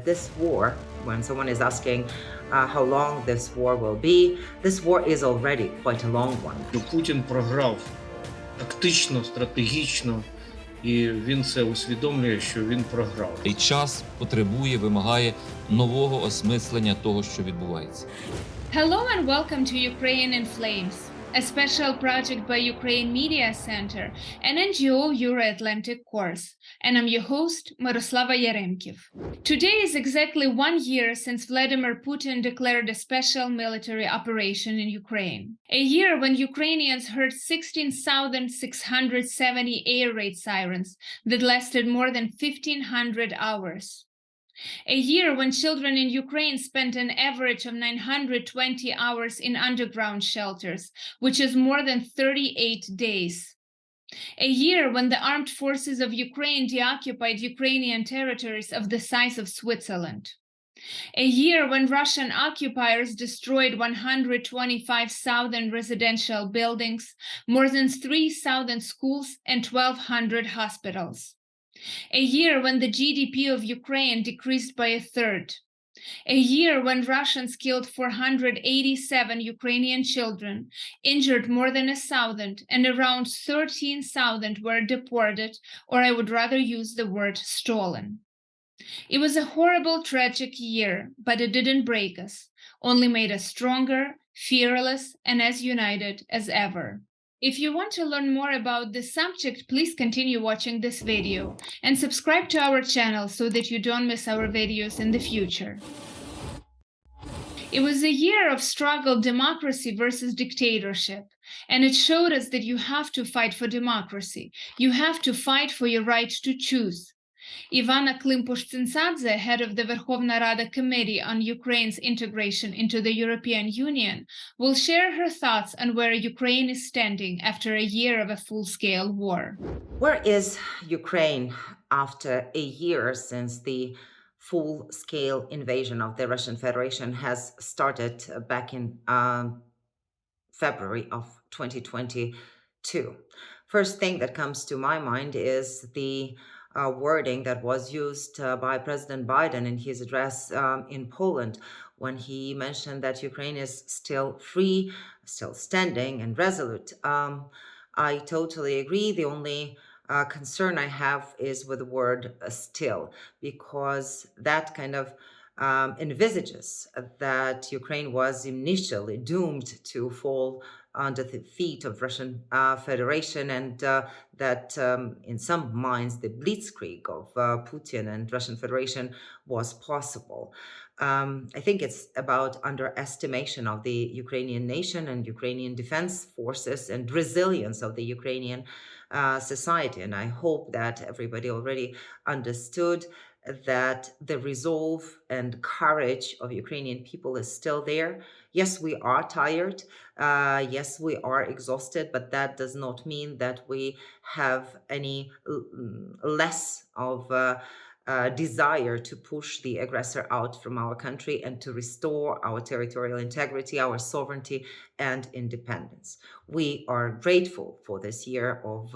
This war, when someone is asking how long this war will be, this war is already quite a long one. Путін програв тактично, стратегічно, і він це усвідомлює, що він програв. І час потребує, вимагає нового осмислення того, що відбувається. Hello and welcome to Ukraine in Flames, a special project by Ukraine Media Center and NGO Euro-Atlantic Course, and I'm your host, Myroslava Yaremkiv. Today is exactly 1 year since Vladimir Putin declared a special military operation in Ukraine. A year when Ukrainians heard 16,670 air raid sirens that lasted more than 1,500 hours. A year when children in Ukraine spent an average of 920 hours in underground shelters, which is more than 38 days. A year when the armed forces of Ukraine deoccupied Ukrainian territories of the size of Switzerland. A year when Russian occupiers destroyed 125,000 residential buildings, more than 3,000 schools, and 1,200 hospitals. A year when the GDP of Ukraine decreased by a third. A year when Russians killed 487 Ukrainian children, injured more than 1,000, and around 13,000 were deported, or I would rather use the word stolen. It was a horrible, tragic year, but it didn't break us, only made us stronger, fearless, and as united as ever. If you want to learn more about this subject, please continue watching this video and subscribe to our channel so that you don't miss our videos in the future. It was a year of struggle, democracy versus dictatorship, and it showed us that you have to fight for democracy. You have to fight for your right to choose. Ivanna Klympush-Tsintsadze, head of the Verkhovna Rada Committee on Ukraine's integration into the European Union, will share her thoughts on where Ukraine is standing after a year of a full-scale war. Where is Ukraine after a year since the full-scale invasion of the Russian Federation has started back in February of 2022? First thing that comes to my mind is the wording that was used by President Biden in his address in Poland when he mentioned that Ukraine is still free, still standing and resolute. I totally agree. The only concern I have is with the word still, because that kind of envisages that Ukraine was initially doomed to fall under the feet of Russian Federation, and that in some minds the blitzkrieg of Putin and Russian Federation was possible. I think it's about underestimation of the Ukrainian nation and Ukrainian defense forces and resilience of the Ukrainian society. And I hope that everybody already understood that the resolve and courage of Ukrainian people is still there. Yes, we are tired. Yes, we are exhausted, but that does not mean that we have any less of desire to push the aggressor out from our country and to restore our territorial integrity, our sovereignty, and independence. We are grateful for this year of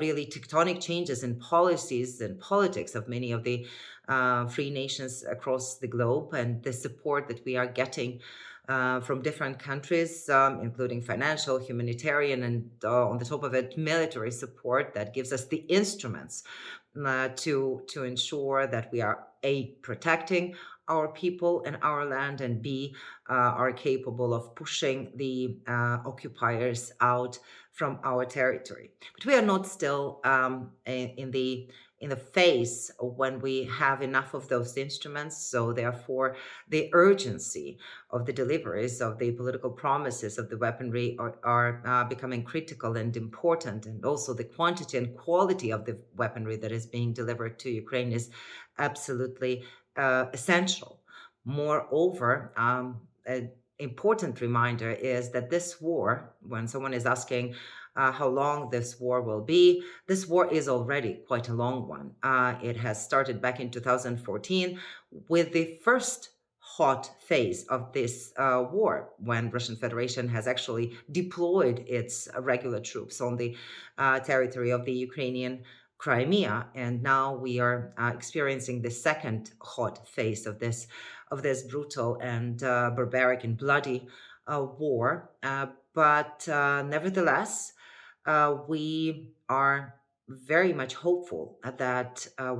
really tectonic changes in policies and politics of many of the free nations across the globe, and the support that we are getting from different countries, including financial, humanitarian, and on the top of it, military support that gives us the instruments to ensure that we are A, protecting our people and our land, and B, are capable of pushing the occupiers out from our territory. But we are not still in the phase when we have enough of those instruments. So therefore, the urgency of the deliveries of the political promises of the weaponry are becoming critical and important. And also the quantity and quality of the weaponry that is being delivered to Ukraine is absolutely essential. Moreover, an important reminder is that this war, when someone is asking how long this war will be, this war is already quite a long one. It has started back in 2014 with the first hot phase of this war, when Russian Federation has actually deployed its regular troops on the territory of the Ukrainian Crimea, and now we are experiencing the second hot phase of this brutal and barbaric and bloody war. But nevertheless, we are very much hopeful that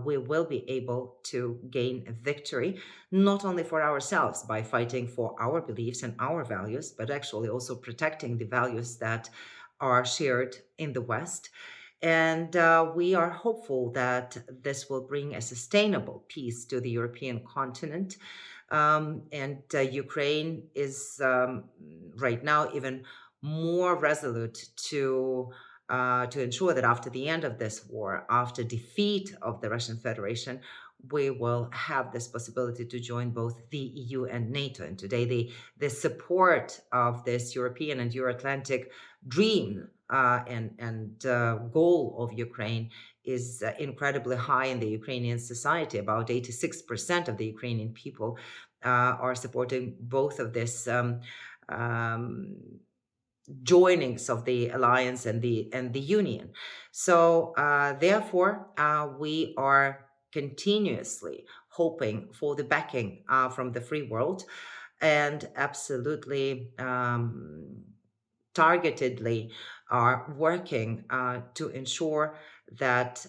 we will be able to gain a victory, not only for ourselves by fighting for our beliefs and our values, but actually also protecting the values that are shared in the West. And we are hopeful that this will bring a sustainable peace to the European continent. And Ukraine is right now even more resolute to ensure that after the end of this war, after defeat of the Russian Federation, we will have this possibility to join both the EU and NATO. And today, the support of this European and Euro-Atlantic dream and goal of Ukraine is incredibly high in the Ukrainian society. About 86% of the Ukrainian people are supporting both of this joinings of the alliance and the union. So therefore, we are continuously hoping for the backing from the free world, and absolutely targetedly are working to ensure that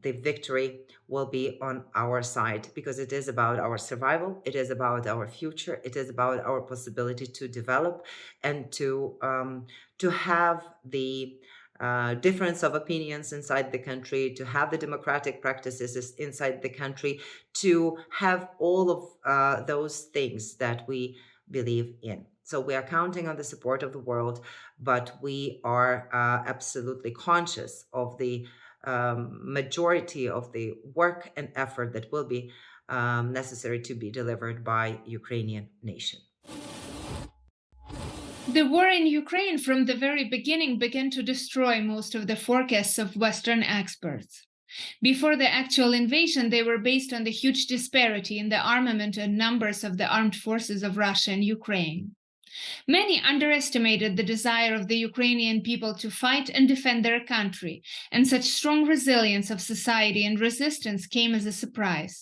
the victory will be on our side, because it is about our survival, it is about our future, it is about our possibility to develop and to have the difference of opinions inside the country, to have the democratic practices inside the country, to have all of those things that we believe in. So we are counting on the support of the world, but we are absolutely conscious of the majority of the work and effort that will be necessary to be delivered by Ukrainian nation. The war in Ukraine from the very beginning began to destroy most of the forecasts of Western experts. Before the actual invasion, they were based on the huge disparity in the armament and numbers of the armed forces of Russia and Ukraine. Many underestimated the desire of the Ukrainian people to fight and defend their country, and such strong resilience of society and resistance came as a surprise.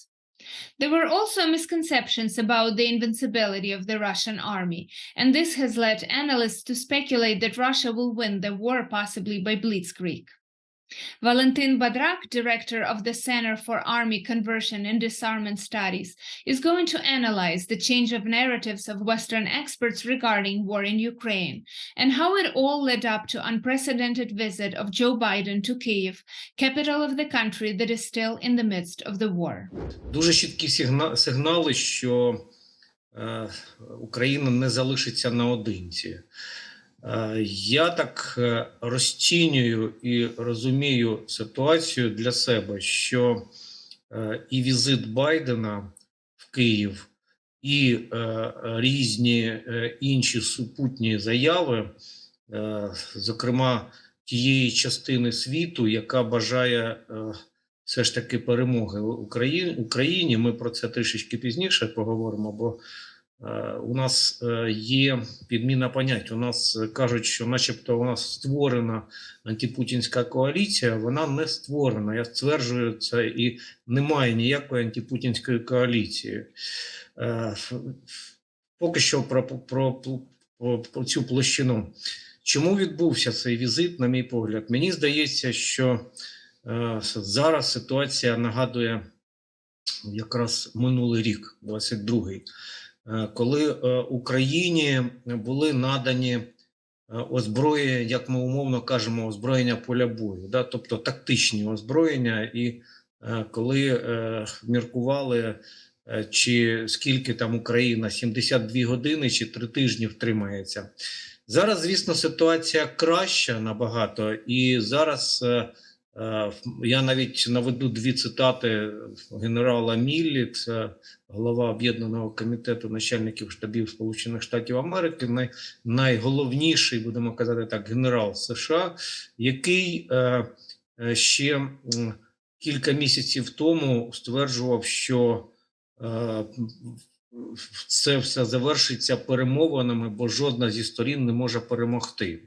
There were also misconceptions about the invincibility of the Russian army, and this has led analysts to speculate that Russia will win the war possibly by blitzkrieg. Valentyn Badrak, director of the Center for Army Conversion and Disarmament Studies, is going to analyze the change of narratives of Western experts regarding war in Ukraine and how it all led up to unprecedented visit of Joe Biden to Kyiv, capital of the country that is still in the midst of the war. Дуже чіткі сигнали, що Україна не залишиться наодинці. Я так розцінюю і розумію ситуацію для себе, що і візит Байдена в Київ, і різні інші супутні заяви, зокрема тієї частини світу, яка бажає все ж таки перемоги Україні, ми про це трішечки пізніше поговоримо, бо у нас є підміна понять. У нас кажуть, що начебто у нас створена антипутінська коаліція, вона не створена. Я стверджую це, і немає ніякої антипутінської коаліції. Поки що про цю площину. Чому відбувся цей візит, на мій погляд? Мені здається, що зараз ситуація нагадує якраз минулий рік, 22-й, коли Україні були надані озброєння, як ми умовно кажемо, озброєння поля бою, да? Тобто тактичні озброєння, і коли міркували, чи скільки там Україна, 72 години чи 3 тижні втримається. Зараз, звісно, ситуація краща набагато, і зараз я навіть наведу 2 цитати генерала Міллі, це голова Об'єднаного комітету начальників штабів Сполучених Штатів Америки, найголовніший, будемо казати так, генерал США, який ще кілька місяців тому стверджував, що це все завершиться перемовинами, бо жодна зі сторін не може перемогти.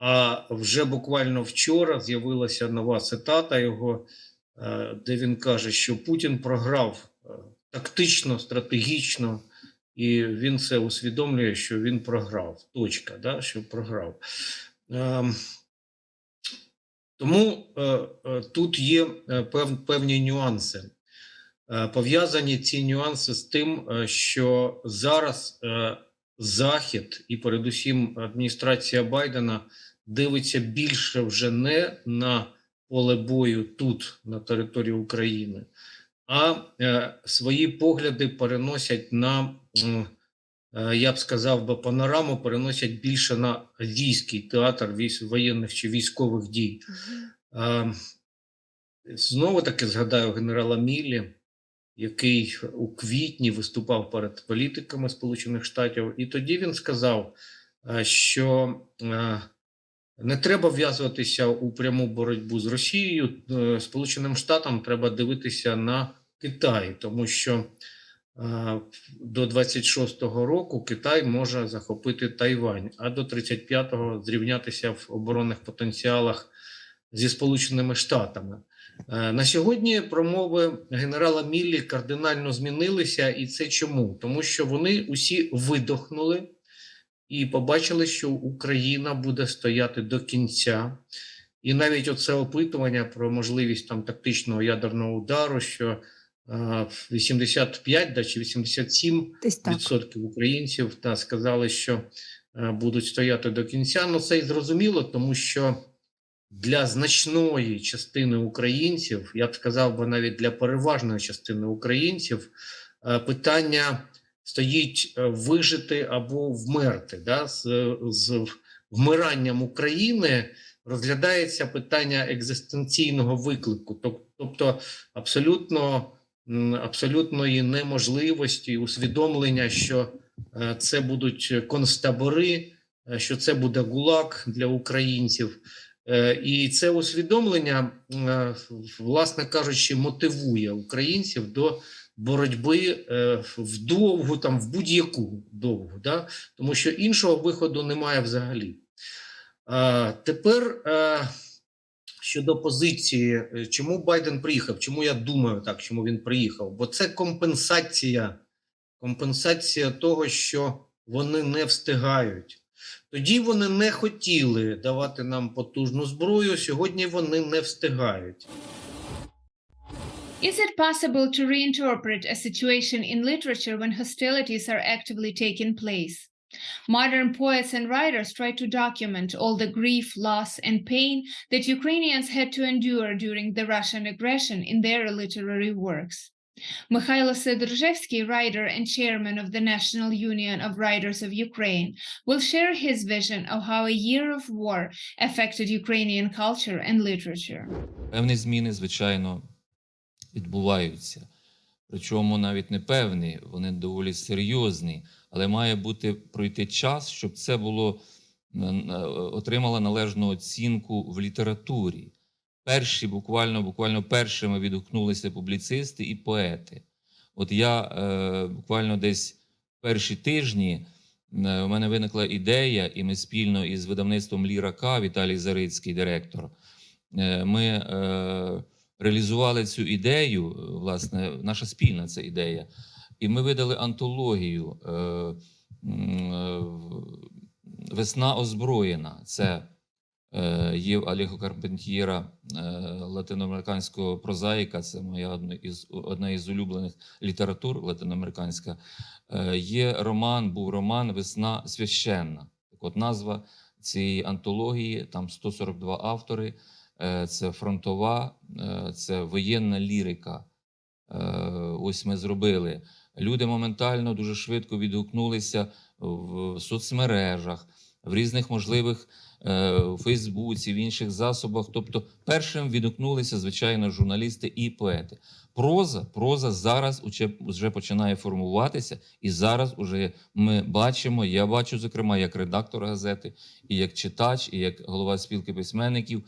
А вже буквально вчора з'явилася нова цитата його, де він каже, що Путін програв тактично, стратегічно, і він це усвідомлює, що він програв. Точка, да, що програв. Тому тут є певні нюанси. Пов'язані ці нюанси з тим, що зараз Захід і передусім адміністрація Байдена дивиться більше вже не на поле бою тут, на території України, а свої погляди переносять на, я б сказав би, панораму, переносять більше на азійський театр воєнних чи військових дій. Знову таки згадаю генерала Міллі, який у квітні виступав перед політиками Сполучених Штатів, і тоді він сказав, що не треба вв'язуватися у пряму боротьбу з Росією, Сполученим Штатам треба дивитися на Китай, тому що до 26-го року Китай може захопити Тайвань, а до 35-го зрівнятися в оборонних потенціалах зі Сполученими Штатами. На сьогодні промови генерала Міллі кардинально змінилися, і це чому? Тому що вони усі видохнули і побачили, що Україна буде стояти до кінця. І навіть оце опитування про можливість там тактичного ядерного удару, що 85 чи 87% українців сказали, що будуть стояти до кінця. Ну це і зрозуміло, тому що для значної частини українців, я б сказав би навіть для переважної частини українців, питання стоїть вижити або вмерти. Да? З вмиранням України розглядається питання екзистенційного виклику, тобто абсолютної неможливості усвідомлення, що це будуть концтабори, що це буде ГУЛАГ для українців. І це усвідомлення, власне кажучи, мотивує українців до боротьби вдовгу, там, в будь-яку довгу, да? Тому що іншого виходу немає взагалі. Тепер щодо позиції, чому Байден приїхав, чому я думаю так, чому він приїхав? Бо це компенсація того, що вони не встигають. Тоді вони не хотіли давати нам потужну зброю, сьогодні вони не встигають. Is it possible to reinterpret a situation in literature when hostilities are actively taking place? Modern poets and writers try to document all the grief, loss, and pain that Ukrainians had to endure during the Russian aggression in their literary works. Mykhailo Sydorzhevsky, writer and chairman of the National Union of Writers of Ukraine, will share his vision of how a year of war affected Ukrainian culture and literature. Певні зміни, звичайно, відбуваються. Причому навіть не певні, вони доволі серйозні, але має пройти час, щоб це отримало належну оцінку в літературі. Перші, буквально першими відгукнулися публіцисти і поети. От я буквально десь перші тижні у мене виникла ідея, і ми спільно із видавництвом «Лірака», Віталій Зарицький, директор, ми реалізували цю ідею, власне, наша спільна ця ідея. І ми видали антологію «Весна озброєна». Це є Олега Карпентьєра, латиноамериканського прозаїка, це моя одна із улюблених літератур латиноамериканська. Є був роман «Весна священна». Так от назва цієї антології, там 142 автори, це фронтова, це воєнна лірика. Ось ми зробили. Люди моментально, дуже швидко відгукнулися в соцмережах, в різних можливих у Фейсбуці, в інших засобах. Тобто першим відгукнулися, звичайно, журналісти і поети. Проза зараз вже починає формуватися, і зараз уже ми бачимо, я бачу, зокрема, як редактор газети, і як читач, і як голова спілки письменників,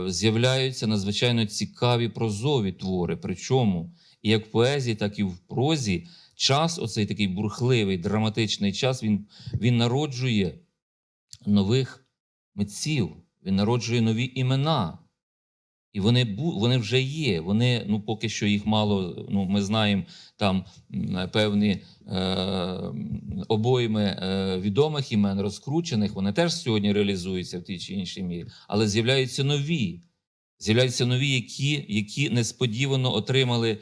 з'являються надзвичайно цікаві прозові твори. Причому і як в поезії, так і в прозі час, оцей такий бурхливий, драматичний час, він народжує нових митців, він народжує нові імена. І вони вже є, вони, поки що їх мало, ми знаємо, там певні обойми відомих імен, розкручених, вони теж сьогодні реалізуються в тій чи іншій мірі, але з'являються нові, які несподівано отримали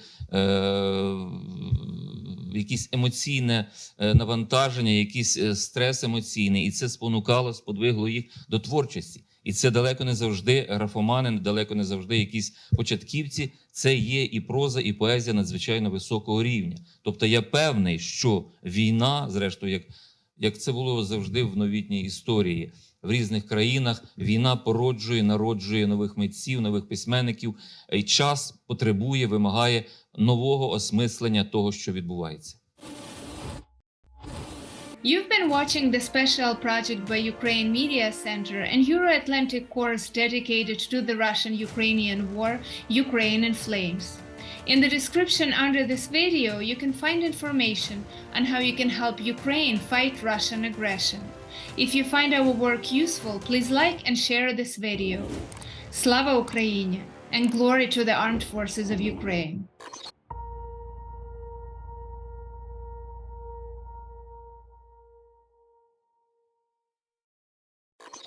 якесь емоційне навантаження, якийсь стрес емоційний, і це сподвигло їх до творчості. І це далеко не завжди графомани, далеко не завжди якісь початківці. Це є і проза, і поезія надзвичайно високого рівня. Тобто я певний, що війна, зрештою, як це було завжди в новітній історії, в різних країнах, війна породжує, народжує нових митців, нових письменників. І час потребує, вимагає нового осмислення того, що відбувається. You've been watching the special project by Ukraine Media Center and Euro-Atlantic course dedicated to the Russian-Ukrainian war, Ukraine in Flames. In the description under this video, you can find information on how you can help Ukraine fight Russian aggression. If you find our work useful, please like and share this video. Slava Ukraini and glory to the armed forces of Ukraine.